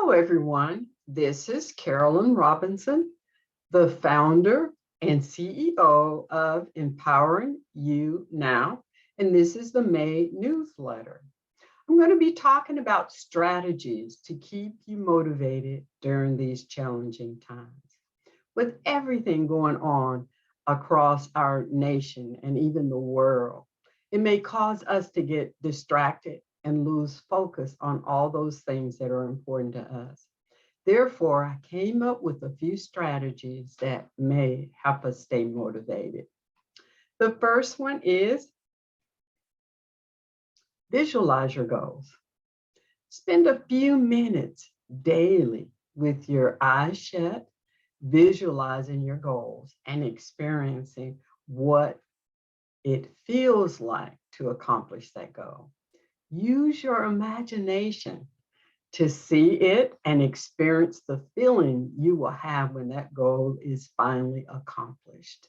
Hello, everyone. This is Carolyn Robinson, the founder and CEO of Empowering You Now, and this is the May newsletter. I'm going to be talking about strategies to keep you motivated during these challenging times. With everything going on across our nation and even the world, it may cause us to get distracted and lose focus on all those things that are important to us. Therefore, I came up with a few strategies that may help us stay motivated. The first one is visualize your goals. Spend a few minutes daily with your eyes shut, visualizing your goals and experiencing what it feels like to accomplish that goal. Use your imagination to see it and experience the feeling you will have when that goal is finally accomplished.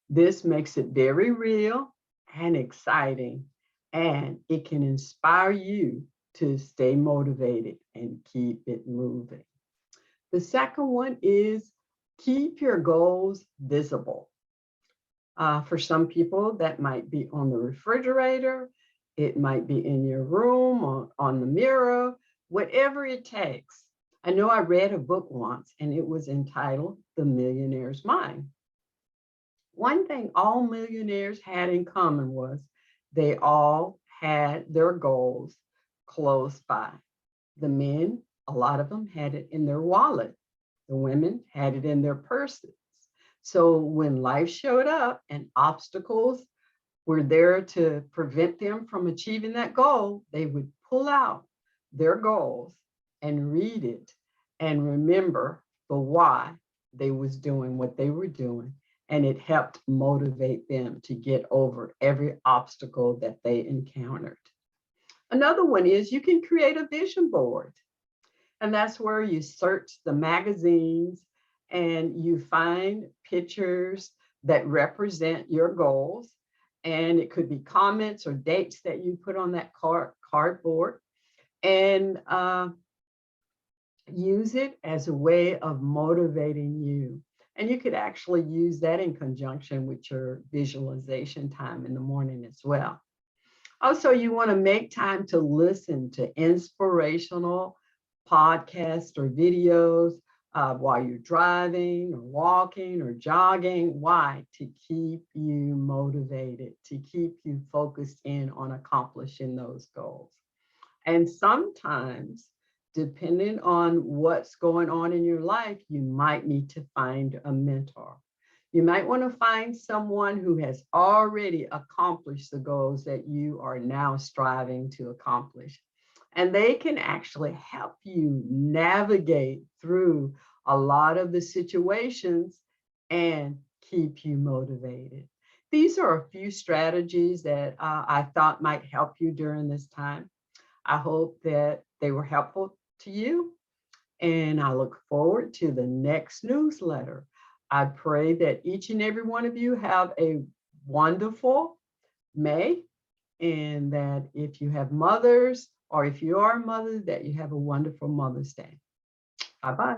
This makes it very real and exciting, and it can inspire you to stay motivated and keep it moving. The second one is keep your goals visible. For some people, that might be on the refrigerator. It might be in your room or on the mirror, whatever it takes. I know I read a book once and it was entitled The Millionaire's Mind. One thing all millionaires had in common was they all had their goals close by. The men, a lot of them had it in their wallet. The women had it in their purses. So when life showed up and obstacles were there to prevent them from achieving that goal, they would pull out their goals and read it and remember the why they was doing what they were doing. And it helped motivate them to get over every obstacle that they encountered. Another one is you can create a vision board. And that's where you search the magazines and you find pictures that represent your goals. And it could be comments or dates that you put on that cardboard, and use it as a way of motivating you. And you could actually use that in conjunction with your visualization time in the morning as well. Also, you want to make time to listen to inspirational podcasts or videos while you're driving or walking or jogging. Why? To keep you motivated, to keep you focused in on accomplishing those goals. And sometimes, depending on what's going on in your life, you might need to find a mentor. You might want to find someone who has already accomplished the goals that you are now striving to accomplish. And they can actually help you navigate through a lot of the situations and keep you motivated. These are a few strategies that I thought might help you during this time. I hope that they were helpful to you, and I look forward to the next newsletter. I pray that each and every one of you have a wonderful May, and that if you have mothers or if you are a mother, that you have a wonderful Mother's Day. Bye-bye.